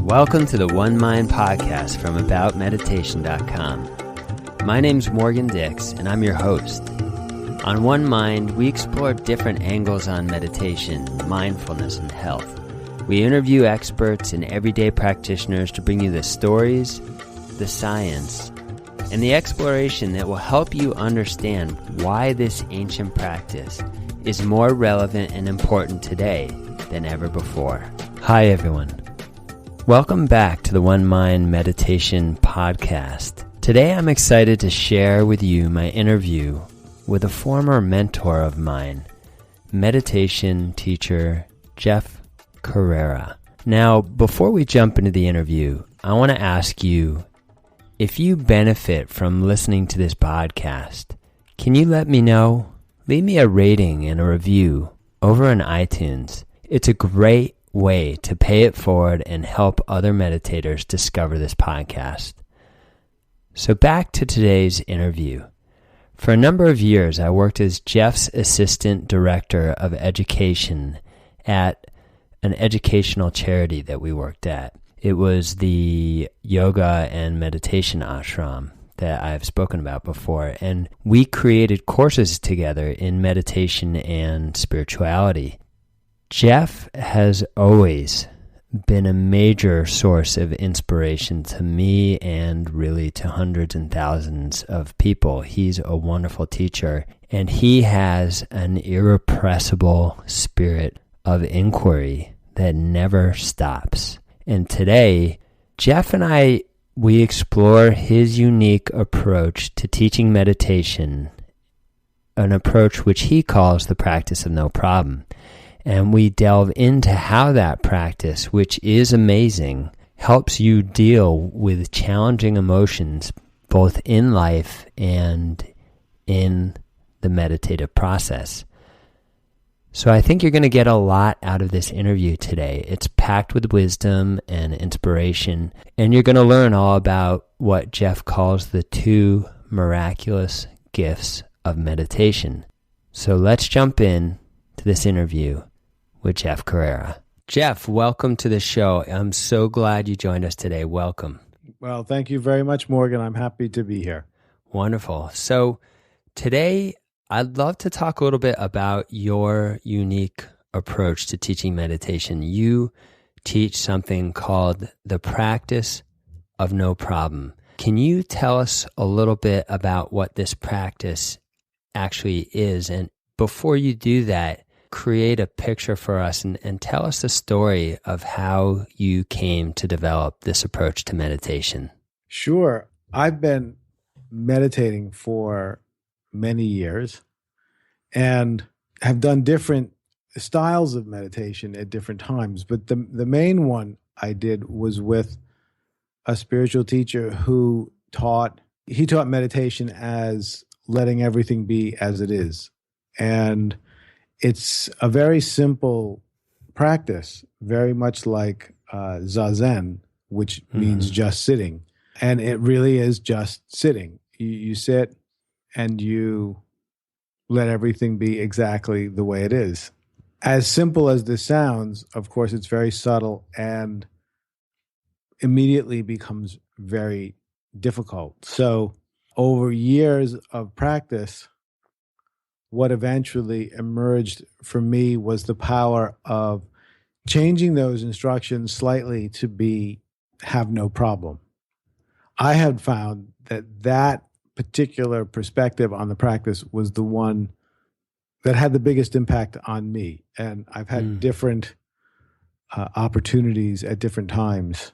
Welcome to the OneMind Podcast from AboutMeditation.com. My name's Morgan Dix, and I'm your host. On OneMind, we explore different angles on meditation, mindfulness, and health. We interview experts and everyday practitioners to bring you the stories, the science, and the exploration that will help you understand why this ancient practice is more relevant and important today than ever before. Hi, everyone. Welcome back to the OneMind Meditation Podcast. Today, I'm excited to share with you my interview with a former mentor of mine, meditation teacher Jeff Carreira. Now, before we jump into the interview, I want to ask you, if you benefit from listening to this podcast, can you let me know? Leave me a rating and a review over on iTunes. It's a great way to pay it forward and help other meditators discover this podcast. So back to today's interview. For a number of years, I worked as Jeff's assistant director of education at an educational charity that we worked at. It was the yoga and meditation ashram that I've spoken about before, and we created courses together in meditation and spirituality. Jeff has always been a major source of inspiration to me and really to hundreds and thousands of people. He's a wonderful teacher, and he has an irrepressible spirit of inquiry that never stops. And today, Jeff and we explore his unique approach to teaching meditation, an approach which he calls the practice of no problem. And we delve into how that practice, which is amazing, helps you deal with challenging emotions both in life and in the meditative process. So I think you're going to get a lot out of this interview today. It's packed with wisdom and inspiration, and you're going to learn all about what Jeff calls the two miraculous gifts of meditation. So let's jump in to this interview with Jeff Carreira. Jeff, welcome to the show. I'm so glad you joined us today. Welcome. Well, thank you very much, Morgan. I'm happy to be here. Wonderful. So today, I'd love to talk a little bit about your unique approach to teaching meditation. You teach something called the practice of no problem. Can you tell us a little bit about what this practice actually is? And before you do that, create a picture for us and tell us the story of how you came to develop this approach to meditation. Sure. I've been meditating for many years and have done different styles of meditation at different times. But the main one I did was with a spiritual teacher who taught meditation as letting everything be as it is. And it's a very simple practice, very much like Zazen, which means just sitting. And it really is just sitting. You sit and you let everything be exactly the way it is. As simple as this sounds, of course, it's very subtle and immediately becomes very difficult. So over years of practice, what eventually emerged for me was the power of changing those instructions slightly to have no problem. I had found that particular perspective on the practice was the one that had the biggest impact on me. And I've had different opportunities at different times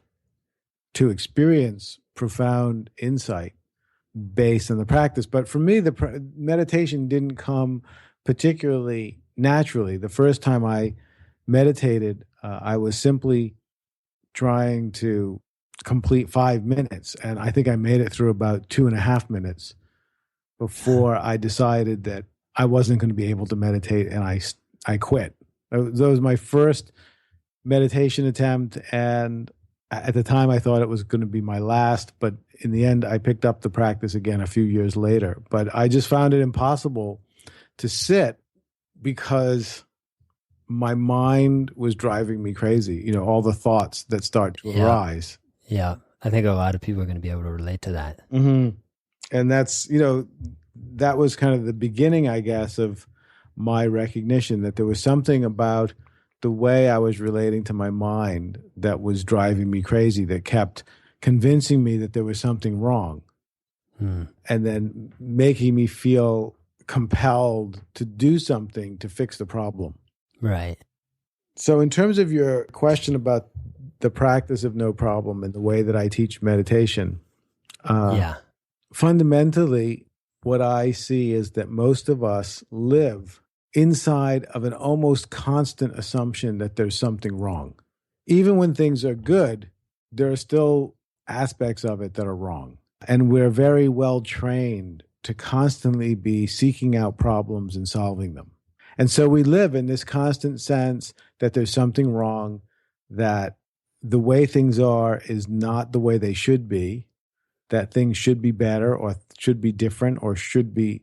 to experience profound insight based on the practice. But for me, the meditation didn't come particularly naturally. The first time I meditated, I was simply trying to complete 5 minutes. And I think I made it through about 2.5 minutes before I decided that I wasn't going to be able to meditate, and I quit. That was my first meditation attempt, and at the time I thought it was going to be my last, but in the end I picked up the practice again a few years later. But I just found it impossible to sit because my mind was driving me crazy. All the thoughts that start to arise. Yeah. I think a lot of people are going to be able to relate to that. Mm-hmm. And that's, that was kind of the beginning, I guess, of my recognition that there was something about the way I was relating to my mind that was driving me crazy, that kept convincing me that there was something wrong. And then making me feel compelled to do something to fix the problem. Right. So in terms of your question about the practice of no problem and the way that I teach meditation, fundamentally, what I see is that most of us live inside of an almost constant assumption that there's something wrong. Even when things are good, there are still aspects of it that are wrong. And we're very well trained to constantly be seeking out problems and solving them. And so we live in this constant sense that there's something wrong, that the way things are is not the way they should be, that things should be better or should be different or should be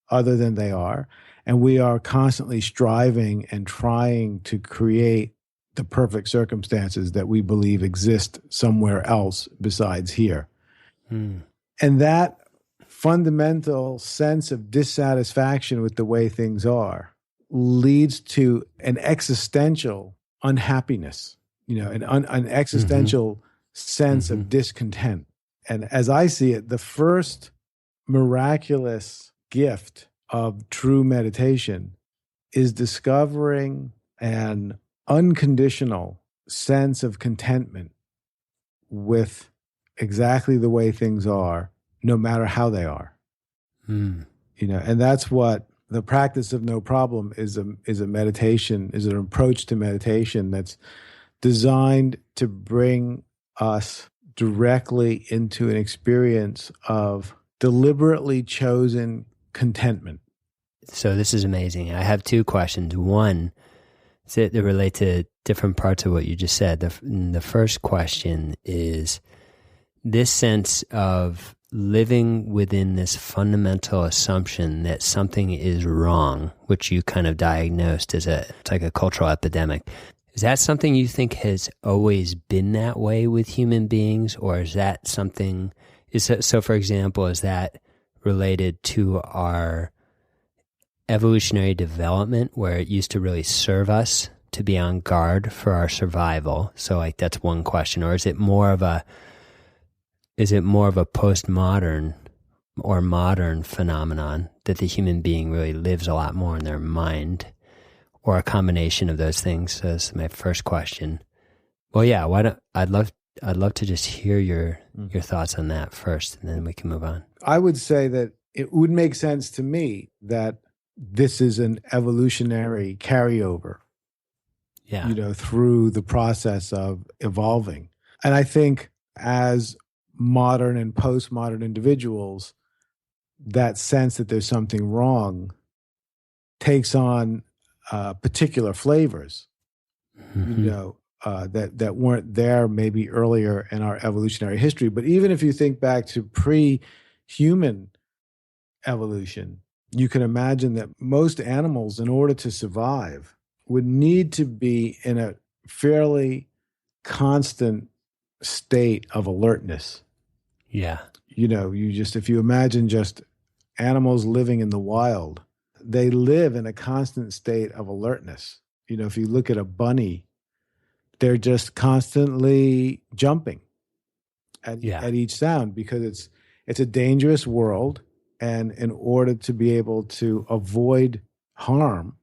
other than they are. And we are constantly striving and trying to create the perfect circumstances that we believe exist somewhere else besides here. And that fundamental sense of dissatisfaction with the way things are leads to an existential unhappiness, an existential sense of discontent. And as I see it, the first miraculous gift of true meditation is discovering an unconditional sense of contentment with exactly the way things are, no matter how they are. And that's what the practice of no problem is a meditation, is an approach to meditation that's designed to bring us directly into an experience of deliberately chosen contentment. So this is amazing. I have two questions. One, that relate to different parts of what you just said. The first question is this sense of living within this fundamental assumption that something is wrong, which you kind of diagnosed as it's like a cultural epidemic. Is that something you think has always been that way with human beings, or is that something, so for example, is that related to our evolutionary development where it used to really serve us to be on guard for our survival? So like that's one question. Or is it more of a postmodern or modern phenomenon that the human being really lives a lot more in their mind, or a combination of those things? So that's my first question. Well, yeah, I'd love to just hear your thoughts on that first, and then we can move on. I would say that it would make sense to me that this is an evolutionary carryover, through the process of evolving. And I think as modern and postmodern individuals, that sense that there's something wrong takes on particular flavors, that weren't there maybe earlier in our evolutionary history. But even if you think back to pre-human evolution, you can imagine that most animals, in order to survive, would need to be in a fairly constant state of alertness. Yeah. If you imagine just animals living in the wild, they live in a constant state of alertness. If you look at a bunny, they're just constantly jumping at each sound, because it's a dangerous world. And in order to be able to avoid harm,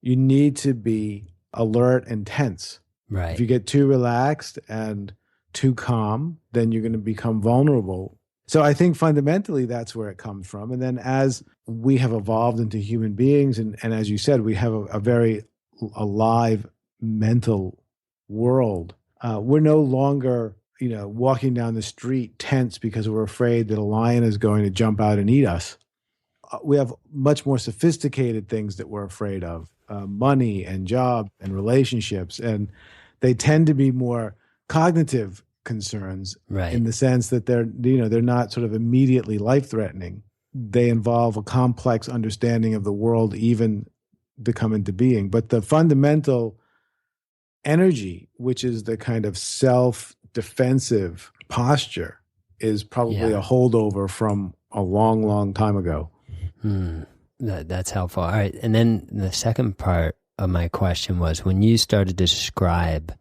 you need to be alert and tense. Right. If you get too relaxed and too calm, then you're going to become vulnerable. So I think fundamentally that's where it comes from. And then as we have evolved into human beings, and as you said, we have a very alive mental world, we're no longer walking down the street tense because we're afraid that a lion is going to jump out and eat us. We have much more sophisticated things that we're afraid of, money and job and relationships. And they tend to be more cognitive concerns, right, in the sense that they're not sort of immediately life-threatening. They involve a complex understanding of the world, even to come into being. But the fundamental energy, which is the kind of self-defensive posture, is probably a holdover from a long, long time ago. That's helpful. All right. And then the second part of my question was, when you started to describe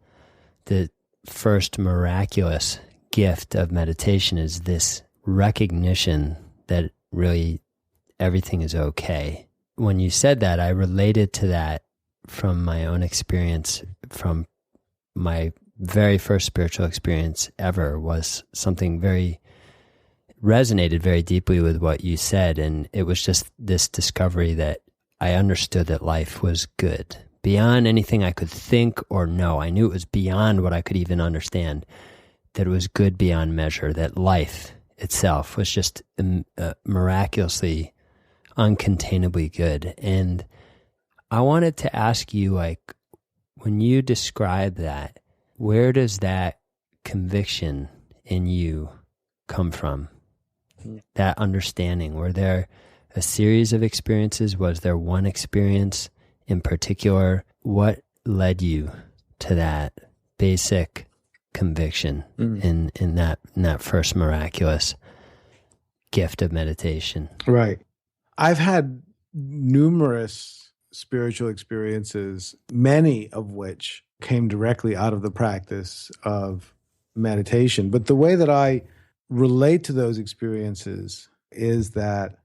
the first miraculous gift of meditation is this recognition that really everything is okay. When you said that, I related to that from my own experience. From my very first spiritual experience ever was something resonated very deeply with what you said. And it was just this discovery that I understood that life was good beyond anything I could think or know. I knew it was beyond what I could even understand, that it was good beyond measure, that life itself was just miraculously, uncontainably good. And I wanted to ask you, like, when you describe that, where does that conviction in you come from? That understanding? Were there a series of experiences? Was there one experience in particular? What led you to that basic conviction in that first miraculous gift of meditation? Right. I've had numerous spiritual experiences, many of which came directly out of the practice of meditation. But the way that I relate to those experiences is that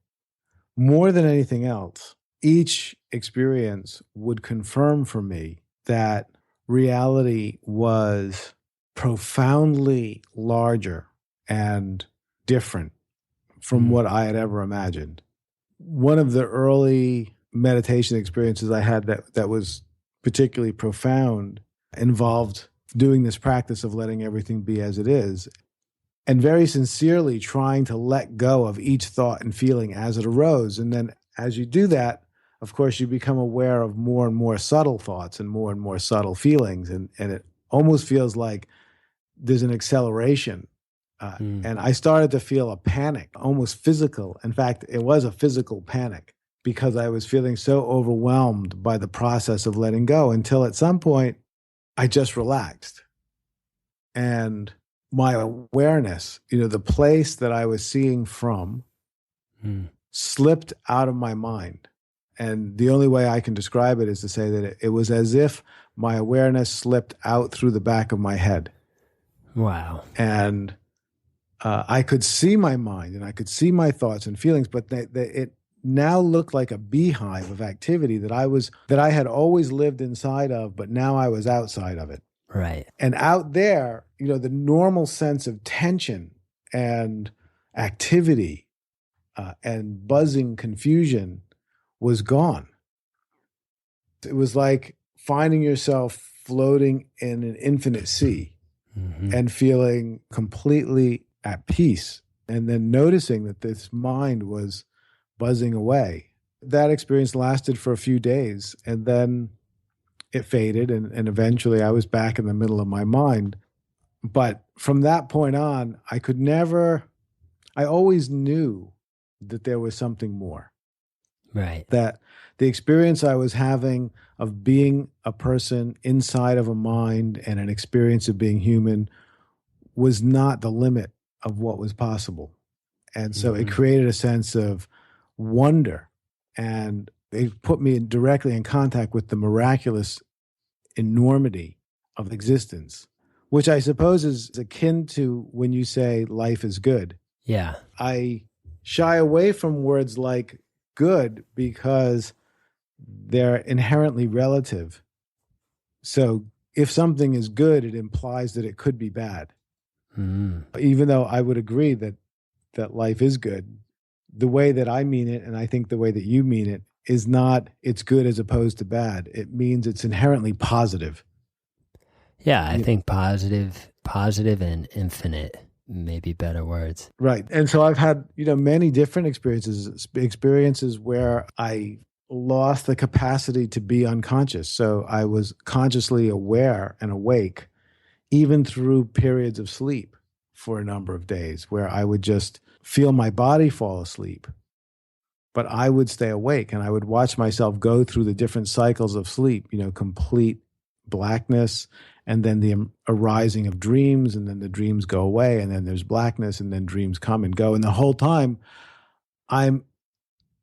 more than anything else, each experience would confirm for me that reality was profoundly larger and different from what I had ever imagined. One of the early meditation experiences I had that was particularly profound involved doing this practice of letting everything be as it is, and very sincerely trying to let go of each thought and feeling as it arose. And then as you do that, of course, you become aware of more and more subtle thoughts and more subtle feelings. And it almost feels like there's an acceleration. And I started to feel a panic, almost physical. In fact, it was a physical panic because I was feeling so overwhelmed by the process of letting go, until at some point I just relaxed. And my awareness, the place that I was seeing from slipped out of my mind. And the only way I can describe it is to say that it was as if my awareness slipped out through the back of my head. Wow. And I could see my mind and I could see my thoughts and feelings, but it now looked like a beehive of activity that I had always lived inside of, but now I was outside of it. Right. And out there, the normal sense of tension and activity and buzzing confusion was gone. It was like finding yourself floating in an infinite sea and feeling completely at peace, and then noticing that this mind was buzzing away. That experience lasted for a few days, and then it faded, and eventually I was back in the middle of my mind. But from that point on, I always knew that there was something more. Right. That the experience I was having of being a person inside of a mind and an experience of being human was not the limit of what was possible. And so it created a sense of wonder, and it put me directly in contact with the miraculous enormity of existence, which I suppose is akin to when you say life is good. Yeah. I shy away from words like good because they're inherently relative. So if something is good, it implies that it could be bad. Even though I would agree that life is good, the way that I mean it, and I think the way that you mean it, is not it's good as opposed to bad. It means it's inherently positive. Yeah, I think positive and infinite may be better words. Right. And so I've had, many different experiences where I lost the capacity to be unconscious. So I was consciously aware and awake, even through periods of sleep for a number of days, where I would just feel my body fall asleep. but I would stay awake and I would watch myself go through the different cycles of sleep, complete blackness, and then the arising of dreams, and then the dreams go away, and then there's blackness, and then dreams come and go. And the whole time I'm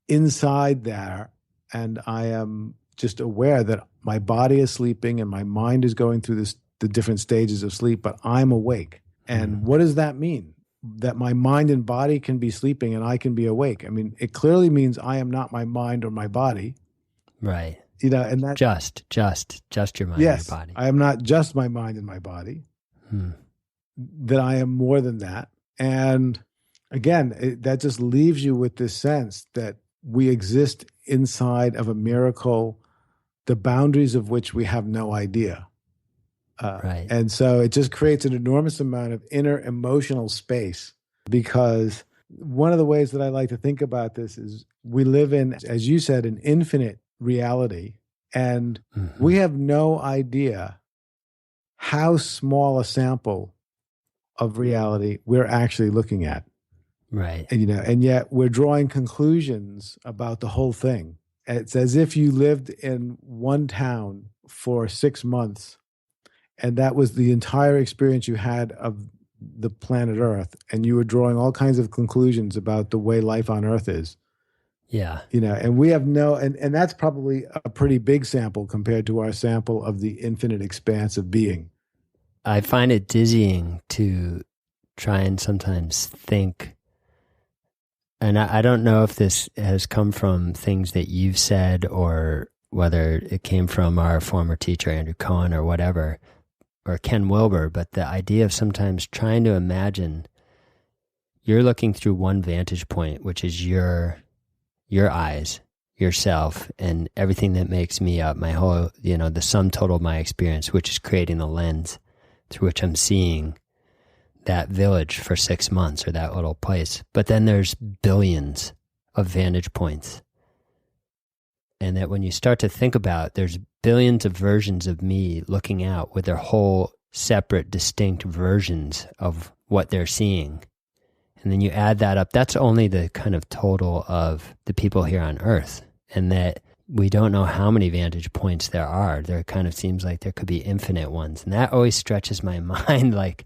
inside there, and I am just aware that my body is sleeping and my mind is going through the different stages of sleep, but I'm awake. And what does that mean? That my mind and body can be sleeping and I can be awake. I mean, it clearly means I am not my mind or my body. Right. And that just your mind yes, and your body. I am not just my mind and my body. That I am more than that. And again, that just leaves you with this sense that we exist inside of a miracle, the boundaries of which we have no idea. Right. And so it just creates an enormous amount of inner emotional space, because one of the ways that I like to think about this is we live in, as you said, an infinite reality, and we have no idea how small a sample of reality we're actually looking at. Right. And yet we're drawing conclusions about the whole thing. It's as if you lived in one town for 6 months, and that was the entire experience you had of the planet Earth, and you were drawing all kinds of conclusions about the way life on Earth is. Yeah. And we have and that's probably a pretty big sample compared to our sample of the infinite expanse of being. I find it dizzying to try and sometimes think, and I don't know if this has come from things that you've said or whether it came from our former teacher, Andrew Cohen, or whatever, or Ken Wilber, but the idea of sometimes trying to imagine you're looking through one vantage point, which is your eyes, yourself, and everything that makes me up, my whole, the sum total of my experience, which is creating the lens through which I'm seeing that village for 6 months or that little place. But then there's billions of vantage points. And that when you start to think about, there's billions of versions of me looking out with their whole separate, distinct versions of what they're seeing. And then you add that up, that's only the kind of total of the people here on Earth. And that we don't know how many vantage points there are. There kind of seems like there could be infinite ones. And that always stretches my mind. Like,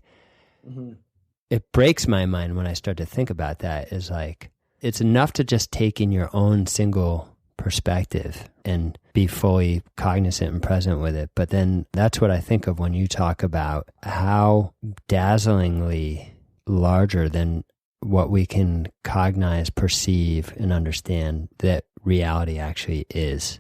it breaks my mind when I start to think about that, is like, it's enough to just take in your own single perspective and be fully cognizant and present with it. But then that's what I think of when you talk about how dazzlingly larger than what we can cognize, perceive, and understand that reality actually is.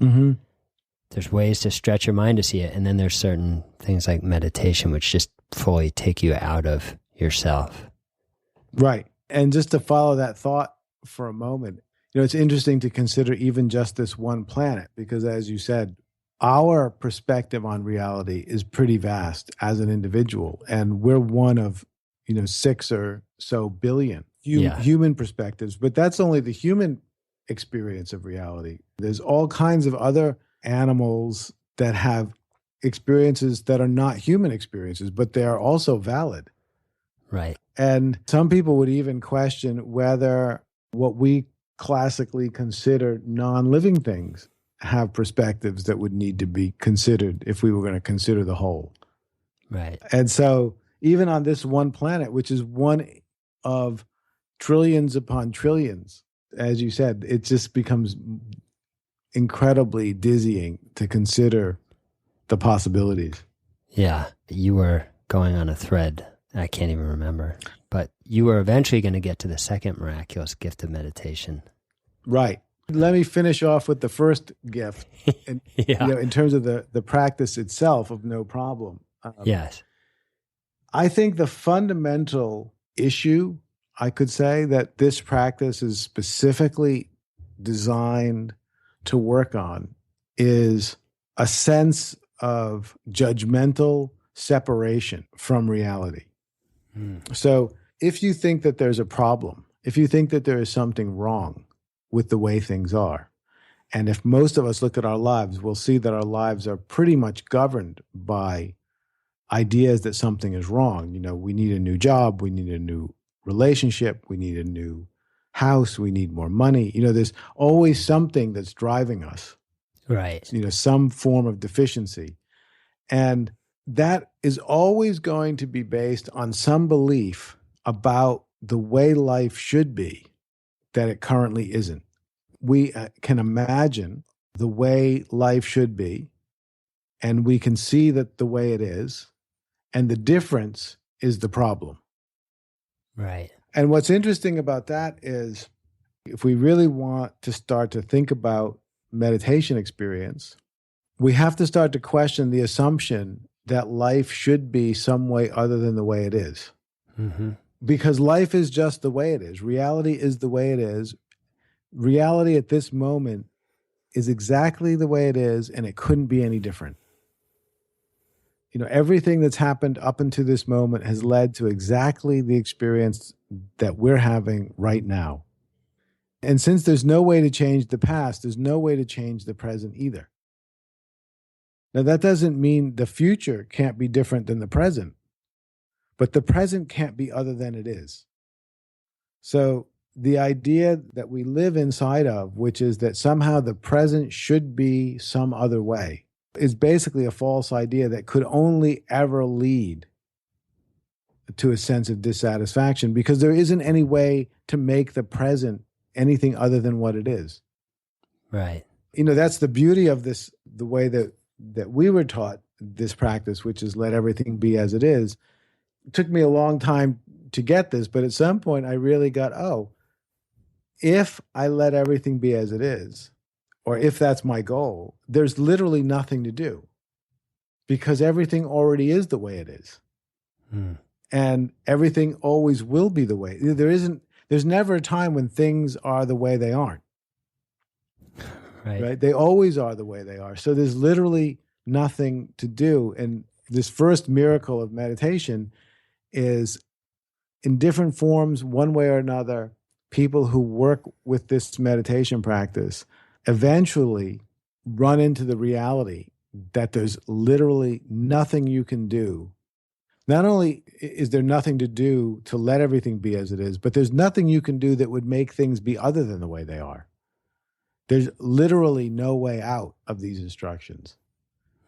There's ways to stretch your mind to see it. And then there's certain things like meditation, which just fully take you out of yourself. Right. And just to follow that thought for a moment, it's interesting to consider even just this one planet, because as you said, our perspective on reality is pretty vast as an individual. And we're one of, 6 or so billion human perspectives, but that's only the human experience of reality. There's all kinds of other animals that have experiences that are not human experiences, but they are also valid. Right. And some people would even question whether what we classically consider non-living things have perspectives that would need to be considered if we were going to consider the whole. Right. And so even on this one planet, which is one of trillions upon trillions, as you said, it just becomes incredibly dizzying to consider the possibilities. Yeah. You were going on a thread. I can't even remember. But you were eventually going to get to the second miraculous gift of meditation. Right. Let me finish off with the first gift in, in terms of the practice itself of no problem. Yes. I think the fundamental issue, I could say, that this practice is specifically designed to work on is a sense of judgmental separation from reality. So if you think that there's a problem, if you think that there is something wrong with the way things are, and if most of us look at our lives, we'll see that our lives are pretty much governed by ideas that something is wrong. We need a new job, we need a new relationship, we need a new house, we need more money. There's always something that's driving us. Right. Some form of deficiency. And that is always going to be based on some belief about the way life should be that it currently isn't. We can imagine the way life should be, and we can see that the way it is, and the difference is the problem. Right. And what's interesting about that is if we really want to start to think about meditation experience, we have to start to question the assumption that life should be some way other than the way it is. Mm-hmm. Because life is just the way it is. Reality is the way it is. Reality at this moment is exactly the way it is, and it couldn't be any different. Everything that's happened up until this moment has led to exactly the experience that we're having right now. And since there's no way to change the past, there's no way to change the present either. Now, that doesn't mean the future can't be different than the present, but the present can't be other than it is. So the idea that we live inside of, which is that somehow the present should be some other way, is basically a false idea that could only ever lead to a sense of dissatisfaction, because there isn't any way to make the present anything other than what it is. Right. That's the beauty of this, the way that we were taught this practice, which is let everything be as it is. It took me a long time to get this, but at some point I really got, if I let everything be as it is, or if that's my goal, there's literally nothing to do, because everything already is the way it is. Mm. And everything always will be the way. There's never a time when things are the way they aren't. Right? They always are the way they are. So there's literally nothing to do. And this first miracle of meditation is, in different forms, one way or another, people who work with this meditation practice eventually run into the reality that there's literally nothing you can do. Not only is there nothing to do to let everything be as it is, but there's nothing you can do that would make things be other than the way they are. There's literally no way out of these instructions.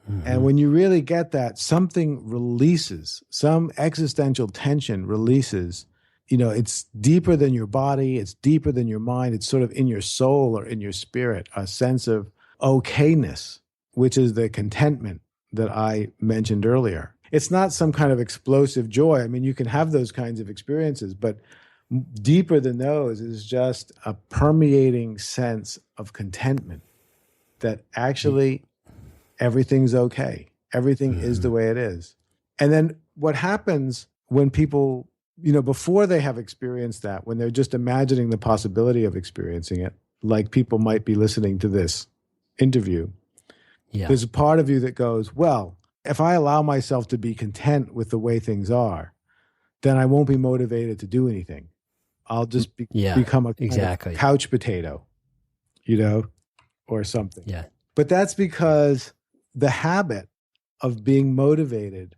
Mm-hmm. And when you really get that, something releases, some existential tension releases. It's deeper than your body, it's deeper than your mind, it's sort of in your soul or in your spirit, a sense of okayness, which is the contentment that I mentioned earlier. It's not some kind of explosive joy. I mean, you can have those kinds of experiences, but deeper than those is just a permeating sense of contentment that actually everything's okay. Everything is the way it is. And then what happens when people, before they have experienced that, when they're just imagining the possibility of experiencing it, like people might be listening to this interview, there's a part of you that goes, well, if I allow myself to be content with the way things are, then I won't be motivated to do anything. I'll just become a kind of couch potato, or something. Yeah. But that's because the habit of being motivated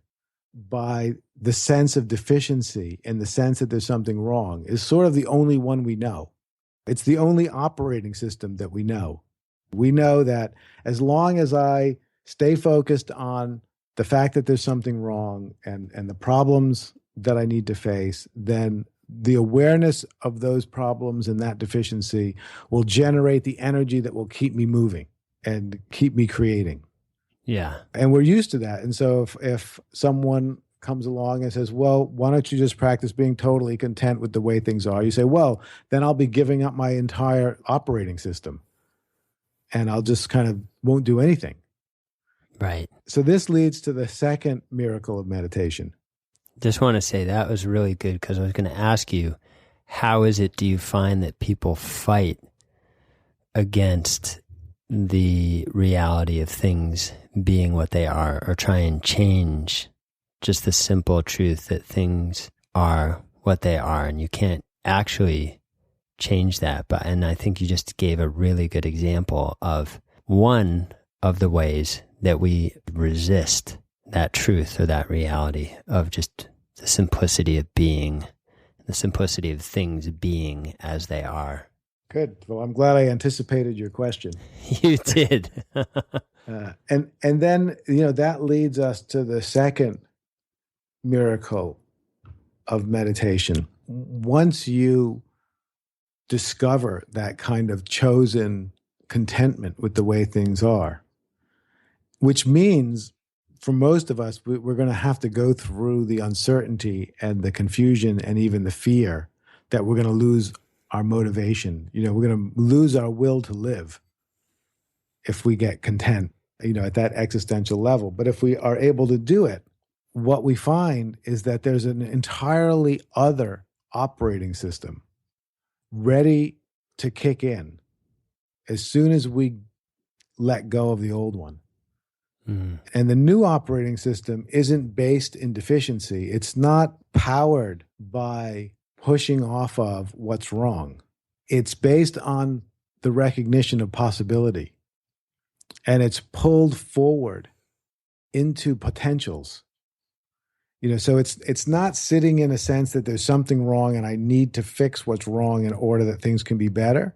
by the sense of deficiency and the sense that there's something wrong is sort of the only one we know. It's the only operating system that we know. We know that as long as I stay focused on the fact that there's something wrong and the problems that I need to face, then the awareness of those problems and that deficiency will generate the energy that will keep me moving and keep me creating. Yeah. And we're used to that. And so if someone comes along and says, well, why don't you just practice being totally content with the way things are? You say, well, then I'll be giving up my entire operating system and I'll just kind of won't do anything. Right. So this leads to the second miracle of meditation. Just want to say that was really good, because I was going to ask you, how is it do you find that people fight against the reality of things being what they are, or try and change just the simple truth that things are what they are, and you can't actually change that? And I think you just gave a really good example of one of the ways that we resist that truth or that reality of just the simplicity of being, the the simplicity of things being as they are. Good. Well, I'm glad I anticipated your question. You did. And then, that leads us to the second miracle of meditation. Once you discover that kind of chosen contentment with the way things are, which means for most of us, we're going to have to go through the uncertainty and the confusion and even the fear that we're going to lose our motivation. We're going to lose our will to live if we get content, at that existential level. But if we are able to do it, what we find is that there's an entirely other operating system ready to kick in as soon as we let go of the old one. And the new operating system isn't based in deficiency. It's not powered by pushing off of what's wrong. It's based on the recognition of possibility. And it's pulled forward into potentials. So it's not sitting in a sense that there's something wrong and I need to fix what's wrong in order that things can be better,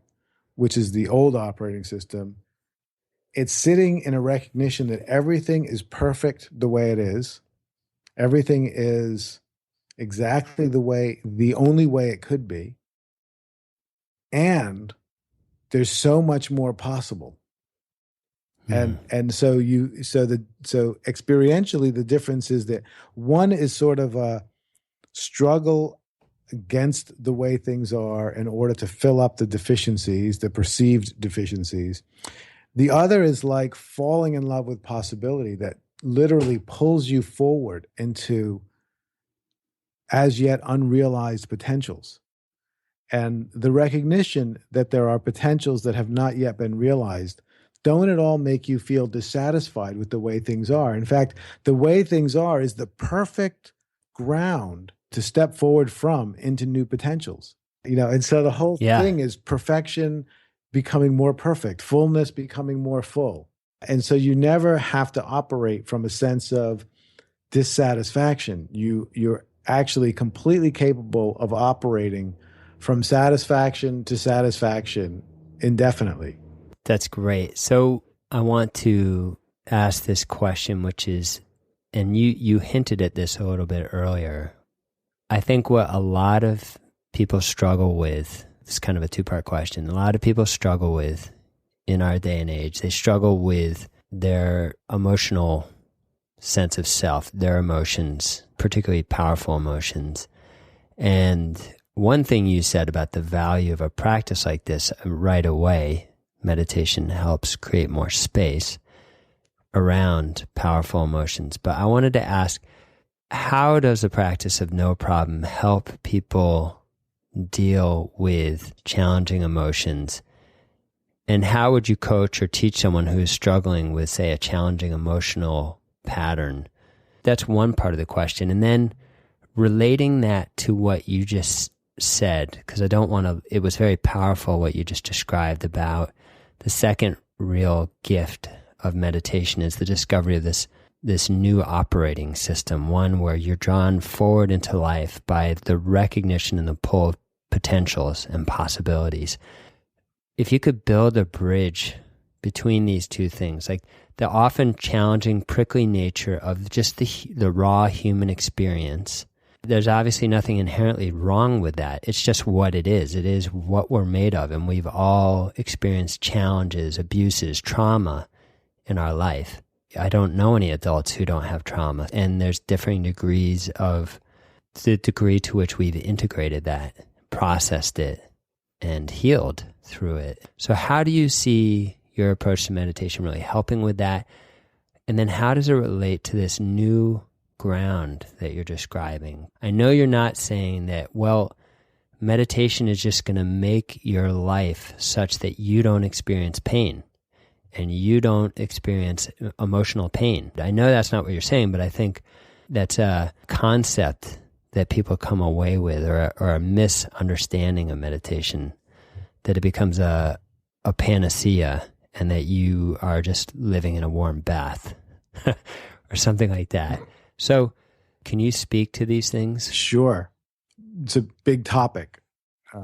which is the old operating system. It's sitting in a recognition that everything is perfect the way it is. Everything is exactly the only way it could be. And there's so much more possible. And so experientially, the difference is that one is sort of a struggle against the way things are in order to fill up the deficiencies, the perceived deficiencies. The other is like falling in love with possibility that literally pulls you forward into as yet unrealized potentials. And the recognition that there are potentials that have not yet been realized don't at all make you feel dissatisfied with the way things are. In fact, the way things are is the perfect ground to step forward from into new potentials. And so the whole thing is perfection becoming more perfect, fullness becoming more full. And so you never have to operate from a sense of dissatisfaction. You're actually completely capable of operating from satisfaction to satisfaction indefinitely. That's great. So I want to ask this question, which is, and you hinted at this a little bit earlier. I think what a lot of people struggle with, it's kind of a two-part question. A lot of people struggle with in our day and age, they struggle with their emotional sense of self, their emotions, particularly powerful emotions. And one thing you said about the value of a practice like this right away, meditation helps create more space around powerful emotions. But I wanted to ask, how does the practice of no problem help people deal with challenging emotions? And how would you coach or teach someone who is struggling with, say, a challenging emotional pattern? That's one part of the question. And then relating that to what you just said, because I don't want to, it was very powerful what you just described about the second real gift of meditation is the discovery of this new operating system, one where you're drawn forward into life by the recognition and the pull of potentials and possibilities. If you could build a bridge between these two things, like the often challenging, prickly nature of just the raw human experience, there's obviously nothing inherently wrong with that. It's just what it is. It is what we're made of, and we've all experienced challenges, abuses, trauma in our life. I don't know any adults who don't have trauma, and there's differing degrees of the degree to which we've integrated that, processed it, and healed through it. So how do you see your approach to meditation really helping with that? And then how does it relate to this new ground that you're describing? I know you're not saying that, well, meditation is just going to make your life such that you don't experience pain and you don't experience emotional pain. I know that's not what you're saying, but I think that's a concept that people come away with, or a misunderstanding of meditation, that it becomes a panacea and that you are just living in a warm bath or something like that. So can you speak to these things? Sure. it's a big topic.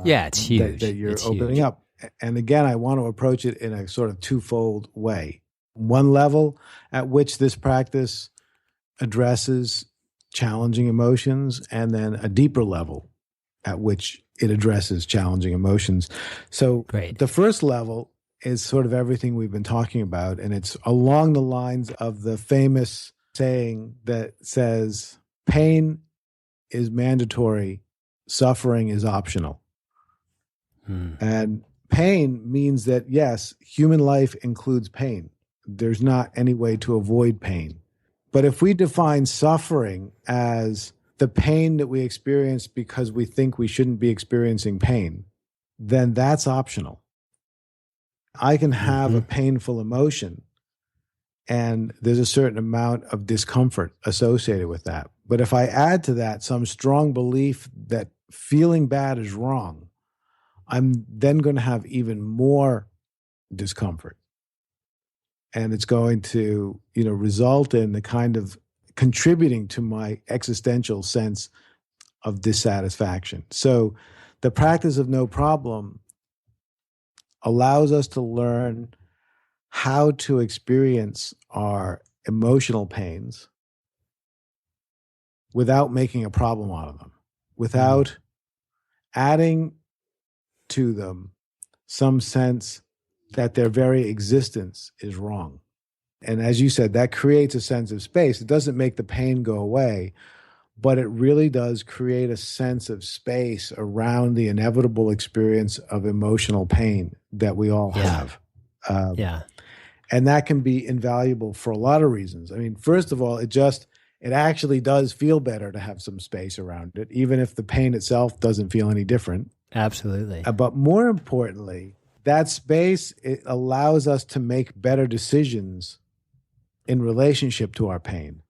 Yeah, it's huge. That you're it's opening huge. up. And again, I want to approach it in a sort of twofold way. One level at which this practice addresses challenging emotions, and then a deeper level at which it addresses challenging emotions. So Great. The first level is sort of everything we've been talking about, and it's along the lines of the famous saying that says, pain is mandatory, suffering is optional. And pain means that, yes, human life includes pain. There's not any way to avoid pain. But if we define suffering as the pain that we experience because we think we shouldn't be experiencing pain, then that's optional. I can have a painful emotion, and there's a certain amount of discomfort associated with that. But if I add to that some strong belief that feeling bad is wrong, I'm then going to have even more discomfort. And it's going to, result in the kind of contributing to my existential sense of dissatisfaction. So the practice of no problem allows us to learn how to experience our emotional pains without making a problem out of them, without adding to them some sense that their very existence is wrong. And as you said, that creates a sense of space. It doesn't make the pain go away, but it really does create a sense of space around the inevitable experience of emotional pain that we all have. And that can be invaluable for a lot of reasons. I mean, first of all, it actually does feel better to have some space around it, even if the pain itself doesn't feel any different. Absolutely. But more importantly, that space, it allows us to make better decisions in relationship to our pain.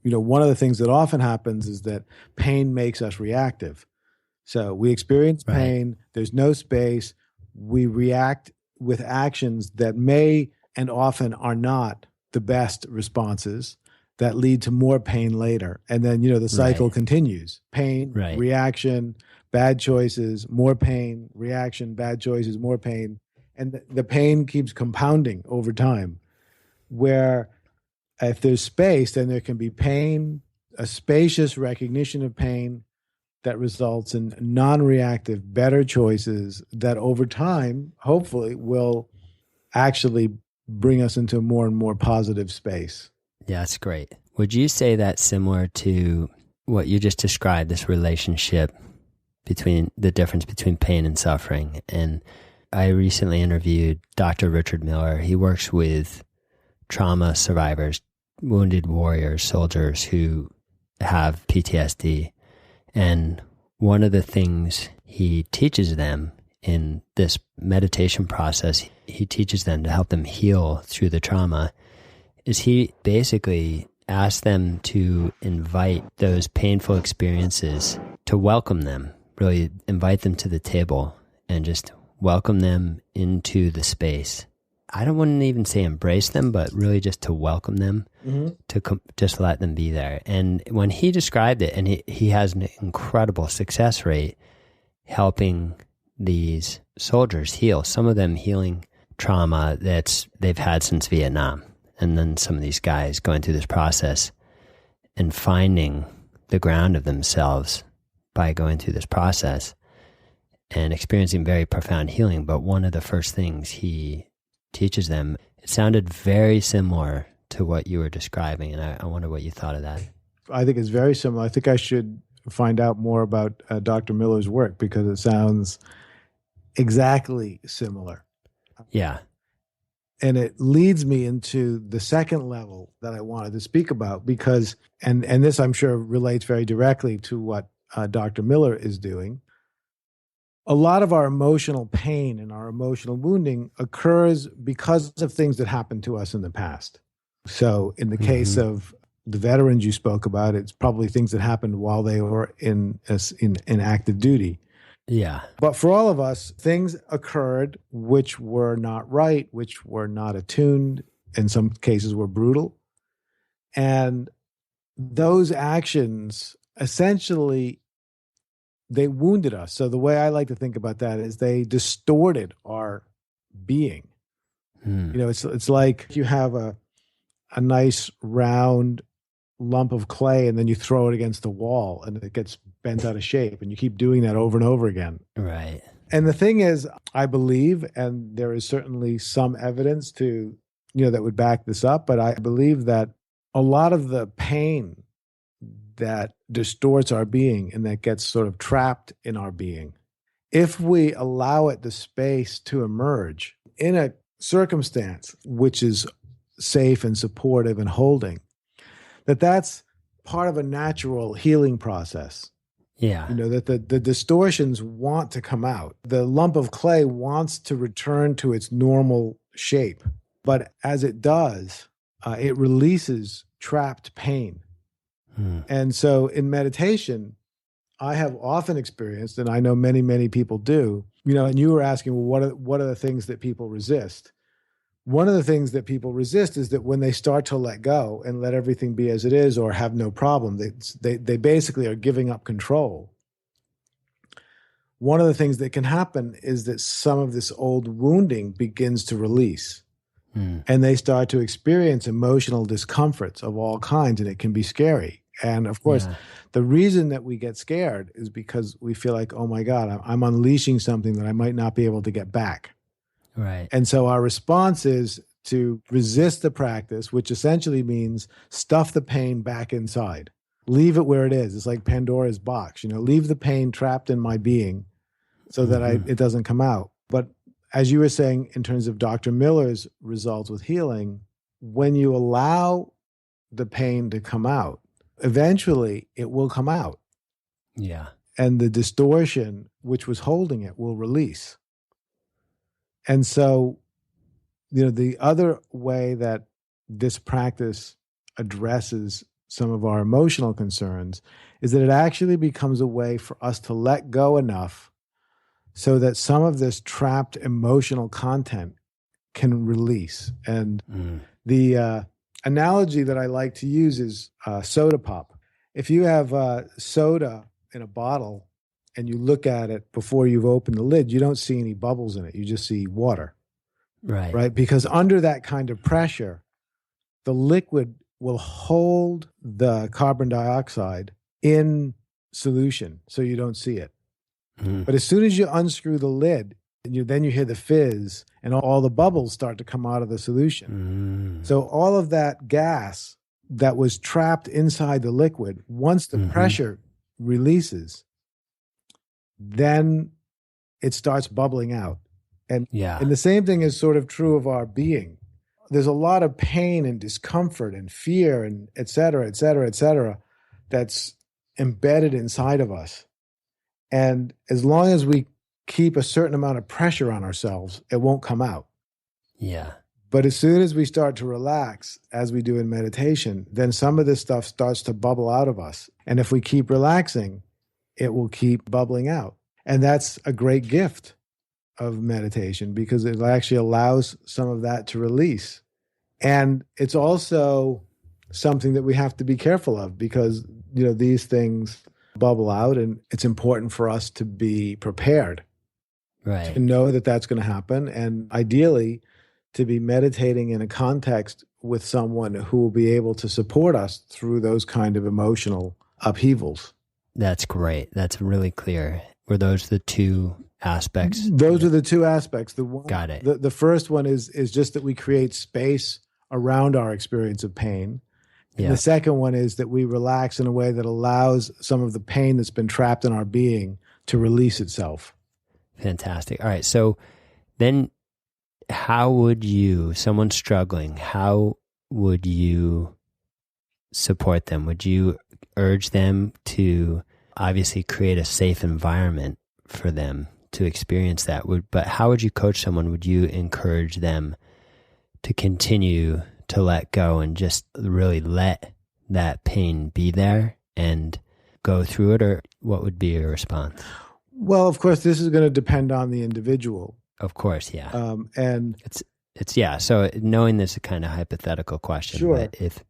One of the things that often happens is that pain makes us reactive. So we experience pain, there's no space, we react with actions that may and often are not the best responses that lead to more pain later. And then, the cycle continues. Pain, reaction, bad choices, more pain, reaction, bad choices, more pain. And the pain keeps compounding over time, where if there's space, then there can be pain, a spacious recognition of pain that results in non-reactive, better choices that over time, hopefully, will actually bring us into a more and more positive space. Yeah, that's great. Would you say that's similar to what you just described, this relationship between the difference between pain and suffering? And I recently interviewed Dr. Richard Miller. He works with trauma survivors, wounded warriors, soldiers who have PTSD. And one of the things he teaches them in this meditation process, he teaches them to help them heal through the trauma, is he basically asks them to invite those painful experiences, to welcome them, really invite them to the table and just welcome them into the space. I don't want to even say embrace them, but really just to welcome them, to just let them be there. And when he described it, and he has an incredible success rate helping these soldiers heal, some of them healing trauma they've had since Vietnam. And then some of these guys going through this process and finding the ground of themselves by going through this process and experiencing very profound healing. But one of the first things he teaches them, it sounded very similar to what you were describing. And I wonder what you thought of that. I think it's very similar. I think I should find out more about Dr. Miller's work, because it sounds exactly similar. Yeah. And it leads me into the second level that I wanted to speak about, because, and this I'm sure relates very directly to what Dr. Miller is doing. A lot of our emotional pain and our emotional wounding occurs because of things that happened to us in the past. So in the case of the veterans you spoke about, it's probably things that happened while they were in active duty. Yeah. But for all of us, things occurred which were not right, which were not attuned, in some cases were brutal. And those actions essentially they wounded us. So the way I like to think about that is they distorted our being. It's like you have a nice round lump of clay and then you throw it against the wall and it gets bent out of shape, and you keep doing that over and over again. Right. And the thing is, I believe, and there is certainly some evidence to, that would back this up, but I believe that a lot of the pain that distorts our being and that gets sort of trapped in our being, if we allow it the space to emerge in a circumstance which is safe and supportive and holding, that's part of a natural healing process. Yeah. That the distortions want to come out. The lump of clay wants to return to its normal shape. But as it does, it releases trapped pain. And so in meditation, I have often experienced, and I know many, many people do, and you were asking, well, what are the things that people resist? One of the things that people resist is that when they start to let go and let everything be as it is or have no problem, they basically are giving up control. One of the things that can happen is that some of this old wounding begins to release. And they start to experience emotional discomforts of all kinds, and it can be scary. And of course, the reason that we get scared is because we feel like, oh my God, I'm unleashing something that I might not be able to get back. Right. And so our response is to resist the practice, which essentially means stuff the pain back inside. Leave it where it is. It's like Pandora's box, leave the pain trapped in my being so that it doesn't come out. But as you were saying, in terms of Dr. Miller's results with healing, when you allow the pain to come out, eventually it will come out. Yeah. And the distortion which was holding it will release. And so, the other way that this practice addresses some of our emotional concerns is that it actually becomes a way for us to let go enough so that some of this trapped emotional content can release. And the analogy that I like to use is soda pop. If you have soda in a bottle and you look at it before you've opened the lid, you don't see any bubbles in it. You just see water. Right? Because under that kind of pressure, the liquid will hold the carbon dioxide in solution so you don't see it. But as soon as you unscrew the lid, then you hear the fizz and all the bubbles start to come out of the solution. So all of that gas that was trapped inside the liquid, once the pressure releases, then it starts bubbling out. And the same thing is sort of true of our being. There's a lot of pain and discomfort and fear and et cetera, that's embedded inside of us. And as long as we keep a certain amount of pressure on ourselves, it won't come out. Yeah. But as soon as we start to relax, as we do in meditation, then some of this stuff starts to bubble out of us. And if we keep relaxing, it will keep bubbling out. And that's a great gift of meditation because it actually allows some of that to release. And it's also something that we have to be careful of because, these things bubble out and it's important for us to be prepared. Right. To know that that's going to happen. And ideally, to be meditating in a context with someone who will be able to support us through those kind of emotional upheavals. That's great. That's really clear. Were those the two aspects? Those are the two aspects. Got it. The first one is just that we create space around our experience of pain. And the second one is that we relax in a way that allows some of the pain that's been trapped in our being to release itself. Fantastic. All right. So then how would someone struggling, how would you support them? Would you urge them to obviously create a safe environment for them to experience that? But how would you coach someone? Would you encourage them to continue to let go and just really let that pain be there and go through it? Or what would be your response? Well, of course, this is going to depend on the individual. Of course, yeah. And it's so knowing this is a kind of hypothetical question. Sure. But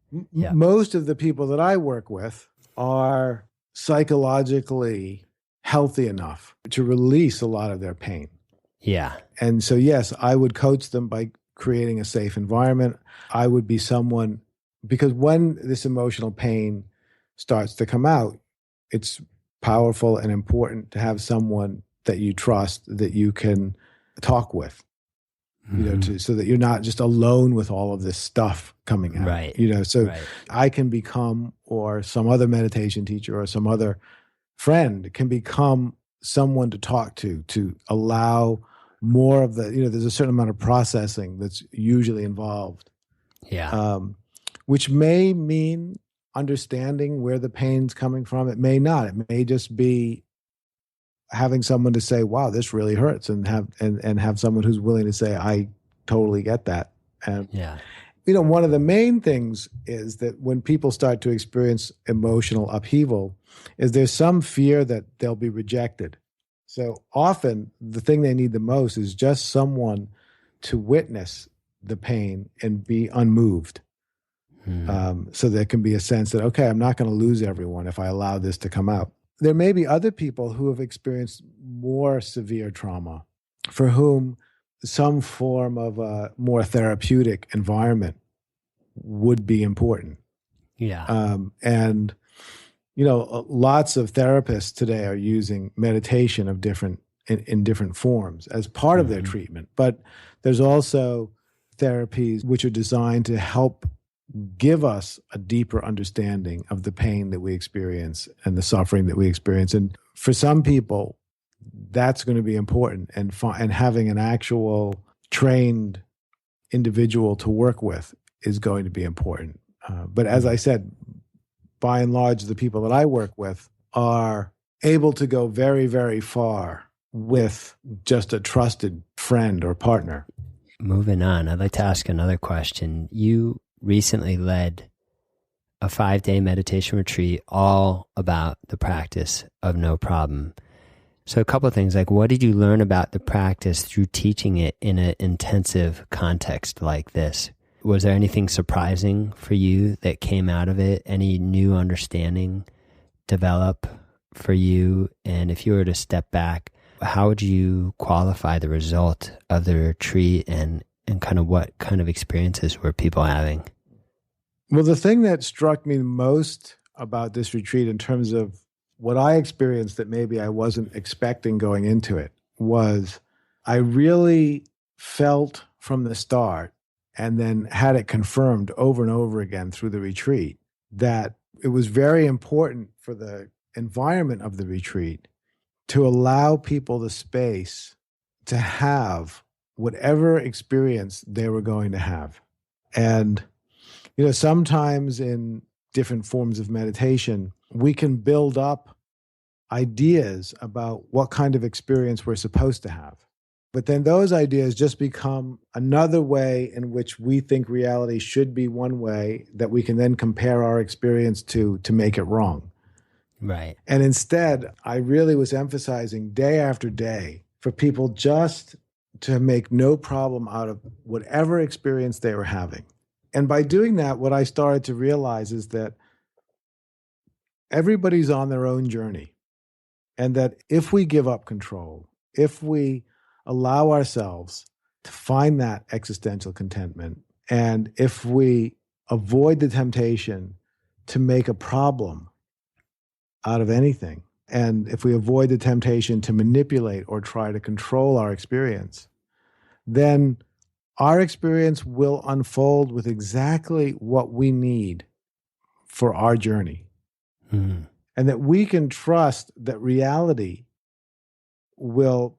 most of the people that I work with are psychologically healthy enough to release a lot of their pain. Yeah. And so, yes, I would coach them by creating a safe environment. I would be someone, because when this emotional pain starts to come out, it's powerful and important to have someone that you trust, that you can talk with, so that you're not just alone with all of this stuff coming out. Right. So right. I can become, or some other meditation teacher or some other friend can become someone to talk to allow more of the, there's a certain amount of processing that's usually involved. Yeah. Which may mean understanding where the pain's coming from. It may not. It may just be having someone to say, wow, this really hurts, and have someone who's willing to say, I totally get that. And, yeah. One of the main things is that when people start to experience emotional upheaval, is there's some fear that they'll be rejected. So often the thing they need the most is just someone to witness the pain and be unmoved. So there can be a sense that, okay, I'm not going to lose everyone if I allow this to come out. There may be other people who have experienced more severe trauma for whom some form of a more therapeutic environment would be important. Yeah. And, lots of therapists today are using meditation of in different forms as part of their treatment. But there's also therapies which are designed to help give us a deeper understanding of the pain that we experience and the suffering that we experience. And for some people, that's going to be important, and having an actual trained individual to work with is going to be important. But as I said, by and large, the people that I work with are able to go very, very far with just a trusted friend or partner. Moving on, I'd like to ask another question. You recently led a 5-day meditation retreat all about the practice of no problem. So a couple of things, like what did you learn about the practice through teaching it in an intensive context like this? Was there anything surprising for you that came out of it? Any new understanding develop for you? And if you were to step back, how would you qualify the result of the retreat, and kind of what kind of experiences were people having? Well, the thing that struck me most about this retreat in terms of what I experienced that maybe I wasn't expecting going into it was I really felt from the start, and then had it confirmed over and over again through the retreat, that it was very important for the environment of the retreat to allow people the space to have whatever experience they were going to have. And, sometimes in different forms of meditation, we can build up ideas about what kind of experience we're supposed to have. But then those ideas just become another way in which we think reality should be one way that we can then compare our experience to make it wrong. Right. And instead, I really was emphasizing day after day for people just to make no problem out of whatever experience they were having. And by doing that, what I started to realize is that everybody's on their own journey. And that if we give up control, if we allow ourselves to find that existential contentment, and if we avoid the temptation to make a problem out of anything, and if we avoid the temptation to manipulate or try to control our experience, then our experience will unfold with exactly what we need for our journey. And that we can trust that reality will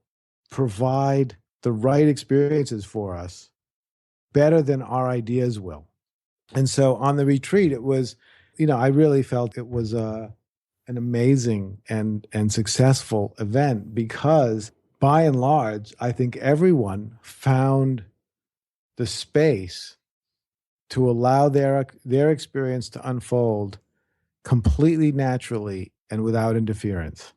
provide the right experiences for us better than our ideas will. And so on the retreat, it was, I really felt it was an amazing and successful event, because by and large, I think everyone found the space to allow their experience to unfold completely naturally and without interference.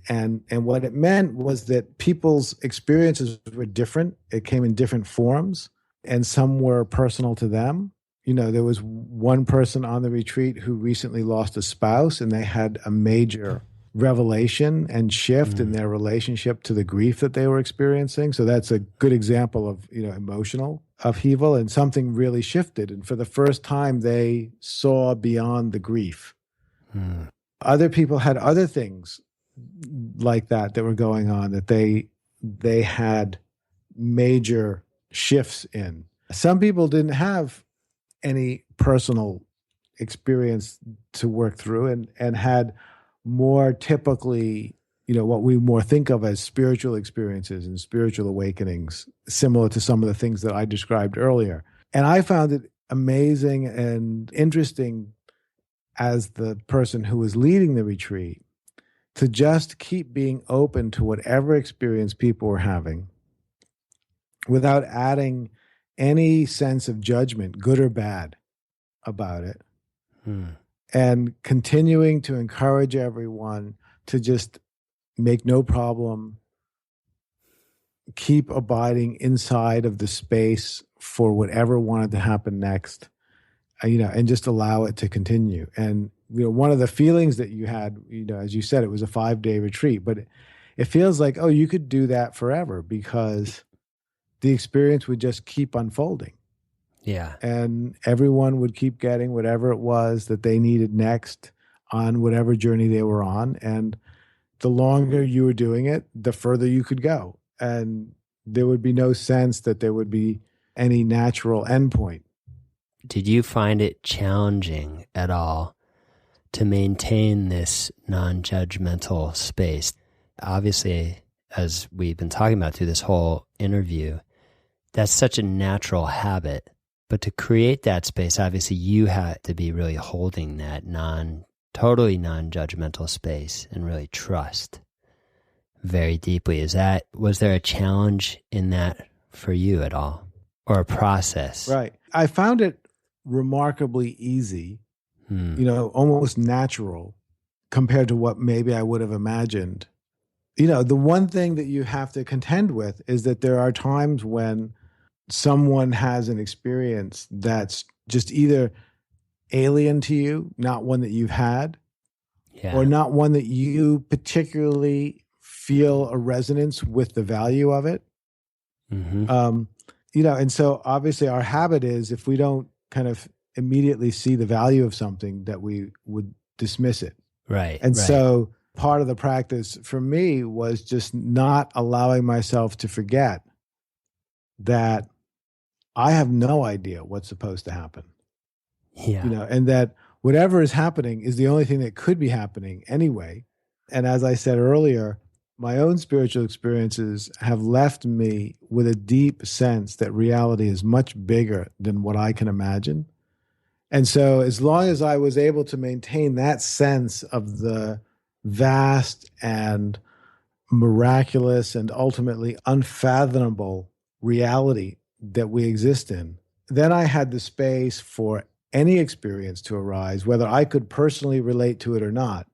And what it meant was that people's experiences were different. It came in different forms, and some were personal to them. There was one person on the retreat who recently lost a spouse, and they had a major revelation and shift in their relationship to the grief that they were experiencing. So that's a good example of, emotional upheaval, and something really shifted. And for the first time, they saw beyond the grief. Other people had other things like that were going on that they had major shifts in. Some people didn't have any personal experience to work through and had more typically, what we more think of as spiritual experiences and spiritual awakenings, similar to some of the things that I described earlier. And I found it amazing and interesting as the person who was leading the retreat to just keep being open to whatever experience people were having without adding any sense of judgment, good or bad, about it. And continuing to encourage everyone to just make no problem, keep abiding inside of the space for whatever wanted to happen next, and just allow it to continue. And, one of the feelings that you had, as you said, it was a 5-day retreat, but it feels like, oh, you could do that forever because the experience would just keep unfolding. Yeah. And everyone would keep getting whatever it was that they needed next on whatever journey they were on. And the longer you were doing it, the further you could go. And there would be no sense that there would be any natural endpoint. Did you find it challenging at all to maintain this non-judgmental space? Obviously, as we've been talking about through this whole interview, that's such a natural habit. But to create that space, obviously you had to be really holding that totally non-judgmental space and really trust very deeply. Was there a challenge in that for you at all, or a process? Right. I found it remarkably easy, almost natural compared to what maybe I would have imagined. The one thing that you have to contend with is that there are times when someone has an experience that's just either alien to you, not one that you've had, or not one that you particularly feel a resonance with the value of it. And so obviously our habit is, if we don't kind of immediately see the value of something, that we would dismiss it. Right. And so part of the practice for me was just not allowing myself to forget that I have no idea what's supposed to happen. Yeah. And that whatever is happening is the only thing that could be happening anyway. And as I said earlier, my own spiritual experiences have left me with a deep sense that reality is much bigger than what I can imagine. And so as long as I was able to maintain that sense of the vast and miraculous and ultimately unfathomable reality that we exist in, then I had the space for any experience to arise, whether I could personally relate to it or not.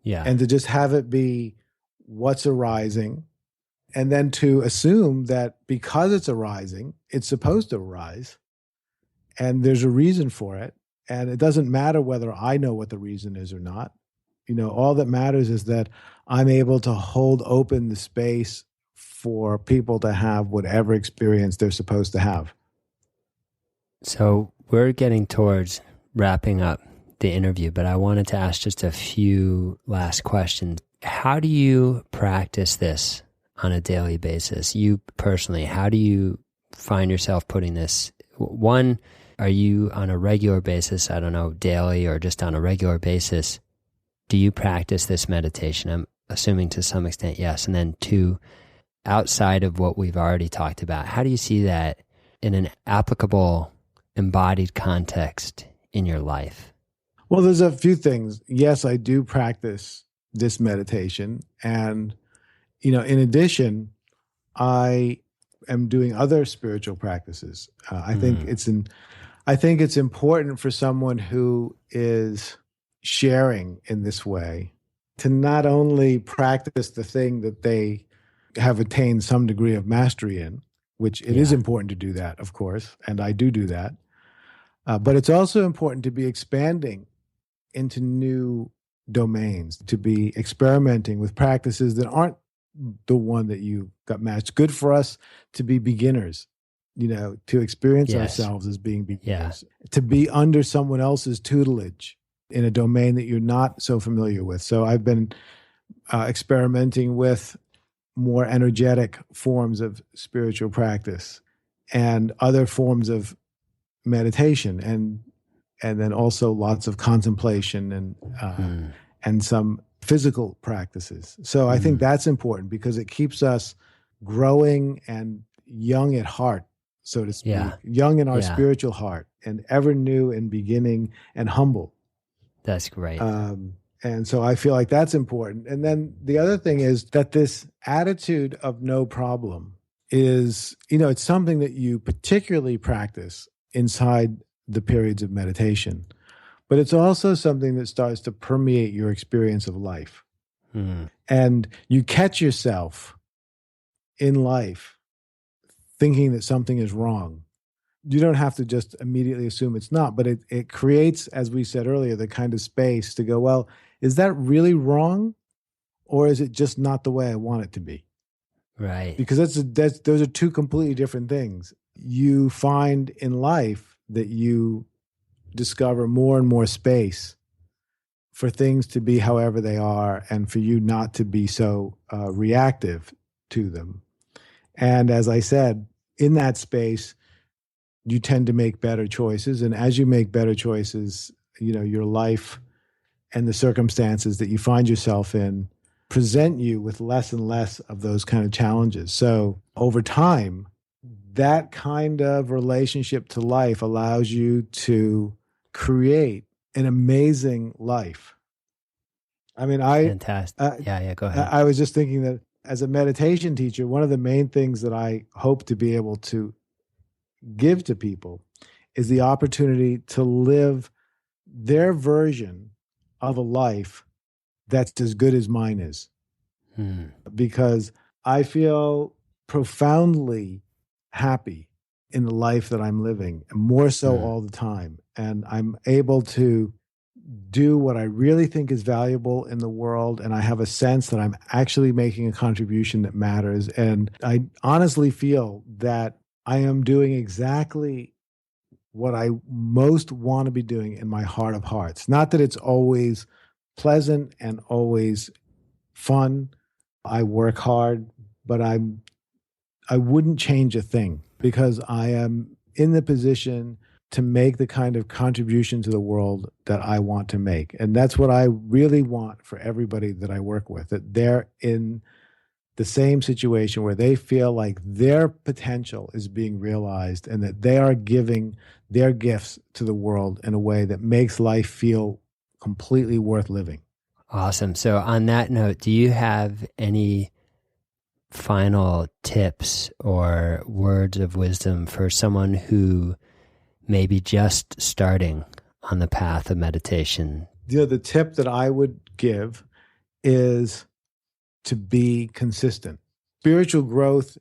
Yeah. And to just have it be what's arising, and then to assume that because it's arising, it's supposed to arise, and there's a reason for it. And it doesn't matter whether I know what the reason is or not. All that matters is that I'm able to hold open the space for people to have whatever experience they're supposed to have. So we're getting towards wrapping up the interview, but I wanted to ask just a few last questions. How do you practice this on a daily basis? You personally, how do you find yourself putting this? One, are you on a regular basis, I don't know, daily or just on a regular basis, do you practice this meditation? I'm assuming to some extent, yes. And then two, outside of what we've already talked about, how do you see that in an applicable, embodied context in your life? Well, there's a few things. Yes, I do practice this meditation. And, in addition, I am doing other spiritual practices. I think it's important for someone who is sharing in this way to not only practice the thing that they have attained some degree of mastery in, which it is important to do that, of course, and I do that. But it's also important to be expanding into new domains, to be experimenting with practices that aren't the one that you got matched. Good for us to be beginners, to experience ourselves as being beginners, to be under someone else's tutelage in a domain that you're not so familiar with. So I've been experimenting with more energetic forms of spiritual practice and other forms of meditation, and then also lots of contemplation and some physical practices. So I think that's important because it keeps us growing and young at heart, so to speak, young in our spiritual heart, and ever new and beginning and humble. That's great. And so I feel like that's important. And then the other thing is that this attitude of no problem is, it's something that you particularly practice inside the periods of meditation, but it's also something that starts to permeate your experience of life. And you catch yourself in life thinking that something is wrong. You don't have to just immediately assume it's not, but it creates, as we said earlier, the kind of space to go, well, is that really wrong? Or is it just not the way I want it to be? Right. Because those are two completely different things. You find in life that you discover more and more space for things to be however they are, and for you not to be so reactive to them. And as I said, in that space, you tend to make better choices. And as you make better choices, your life and the circumstances that you find yourself in present you with less and less of those kind of challenges. So over time, that kind of relationship to life allows you to create an amazing life. I mean, fantastic. Go ahead. I was just thinking that as a meditation teacher, one of the main things that I hope to be able to give to people is the opportunity to live their version of a life that's as good as mine is. Because I feel profoundly happy in the life that I'm living, more so all the time. And I'm able to do what I really think is valuable in the world. And I have a sense that I'm actually making a contribution that matters. And I honestly feel that I am doing exactly what I most want to be doing in my heart of hearts. Not that it's always pleasant and always fun. I work hard, but I wouldn't change a thing, because I am in the position to make the kind of contribution to the world that I want to make. And that's what I really want for everybody that I work with, that they're in the same situation where they feel like their potential is being realized and that they are giving their gifts to the world in a way that makes life feel completely worth living. Awesome. So on that note, do you have any final tips or words of wisdom for someone who may be just starting on the path of meditation? The tip that I would give is to be consistent. Spiritual growth,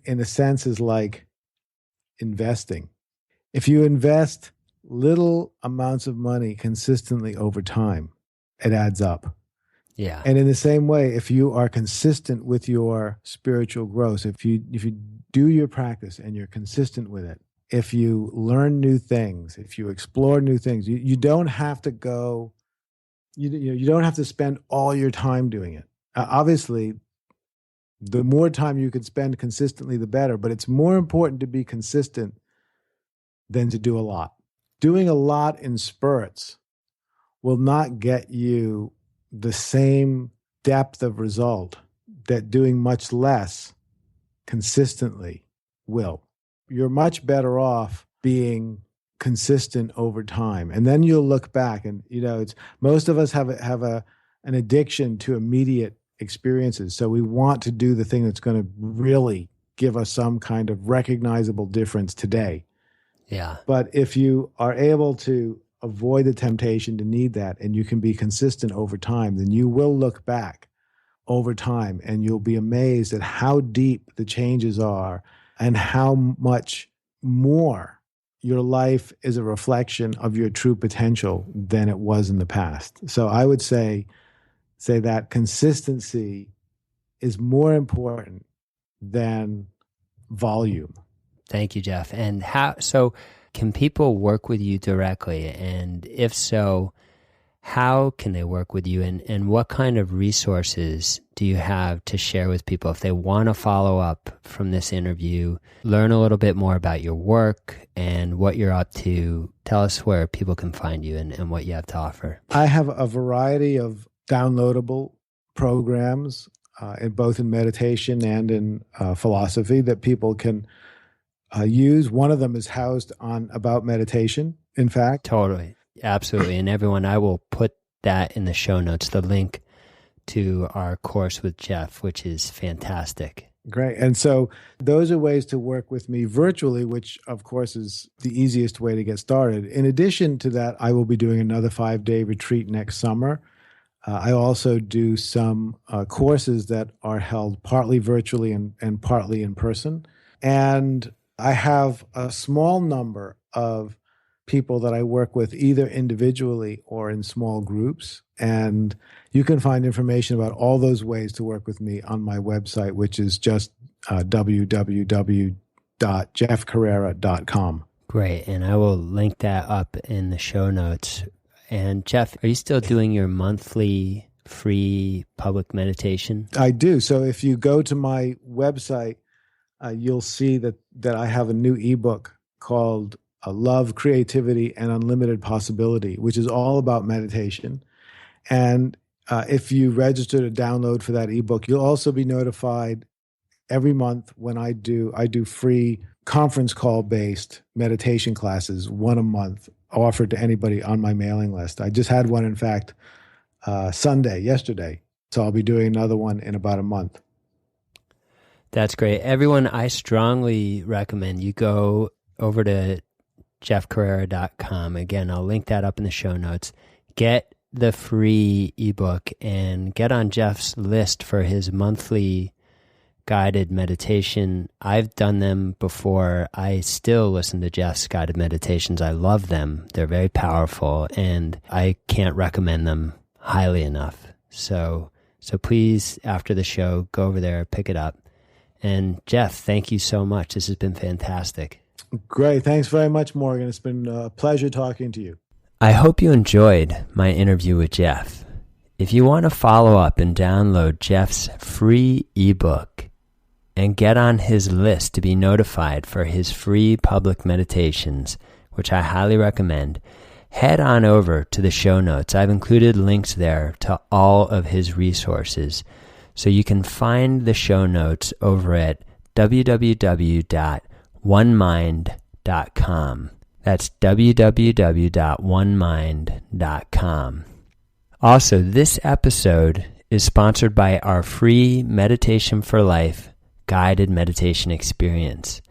in a sense, is like investing. If you invest little amounts of money consistently over time, it adds up. Yeah. And in the same way, if you are consistent with your spiritual growth, if you do your practice and you're consistent with it, if you learn new things, if you explore new things, you don't have to go, you don't have to spend all your time doing it. Obviously, the more time you can spend consistently, the better, but it's more important to be consistent than to do a lot. Doing a lot in spurts will not get you the same depth of result that doing much less consistently will. You're much better off being consistent over time. And then you'll look back and, it's most of us have an addiction to immediate experiences. So we want to do the thing that's going to really give us some kind of recognizable difference today. Yeah. But if you are able to avoid the temptation to need that, and you can be consistent over time, then you will look back over time and you'll be amazed at how deep the changes are and how much more your life is a reflection of your true potential than it was in the past. So I would say that consistency is more important than volume. Thank you, Jeff. And can people work with you directly? And if so, how can they work with you? And what kind of resources do you have to share with people if they want to follow up from this interview, learn a little bit more about your work and what you're up to? Tell us where people can find you and what you have to offer. I have a variety of downloadable programs, both in meditation and in philosophy, that people can use. One of them is housed on About Meditation, in fact. Totally. Absolutely. And everyone, I will put that in the show notes, the link to our course with Jeff, which is fantastic. Great. And so those are ways to work with me virtually, which of course is the easiest way to get started. In addition to that, I will be doing another 5-day retreat next summer. I also do some courses that are held partly virtually and partly in person. And I have a small number of people that I work with either individually or in small groups. And you can find information about all those ways to work with me on my website, which is just www.jeffcarreira.com. Great. And I will link that up in the show notes. And Jeff, are you still doing your monthly free public meditation? I do. So if you go to my website, you'll see that I have a new ebook called Love, Creativity, and Unlimited Possibility, which is all about meditation. And if you register to download for that ebook, you'll also be notified every month when I do free conference call based meditation classes, one a month, offered to anybody on my mailing list. I just had one, in fact, yesterday. So I'll be doing another one in about a month. That's great. Everyone, I strongly recommend you go over to jeffcarreira.com. Again, I'll link that up in the show notes. Get the free ebook and get on Jeff's list for his monthly guided meditation. I've done them before. I still listen to Jeff's guided meditations. I love them. They're very powerful, and I can't recommend them highly enough. So please, after the show, go over there, pick it up. And Jeff, thank you so much. This has been fantastic. Great. Thanks very much, Morgan. It's been a pleasure talking to you. I hope you enjoyed my interview with Jeff. If you want to follow up and download Jeff's free ebook and get on his list to be notified for his free public meditations, which I highly recommend, head on over to the show notes. I've included links there to all of his resources. So you can find the show notes over at www.onemind.com. That's www.onemind.com. Also, this episode is sponsored by our free Meditation for Life guided meditation experience.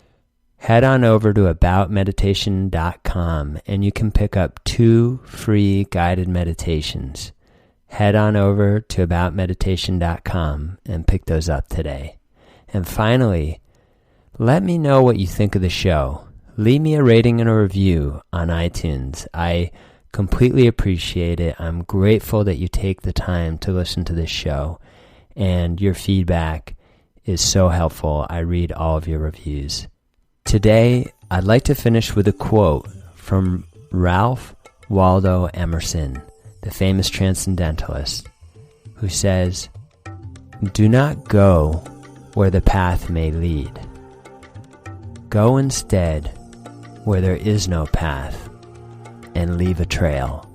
Head on over to aboutmeditation.com and you can pick up 2 free guided meditations. Head on over to aboutmeditation.com and pick those up today. And finally, let me know what you think of the show. Leave me a rating and a review on iTunes. I completely appreciate it. I'm grateful that you take the time to listen to this show, and your feedback is so helpful. I read all of your reviews. Today, I'd like to finish with a quote from Ralph Waldo Emerson, the famous transcendentalist, who says, "Do not go where the path may lead. Go instead where there is no path and leave a trail."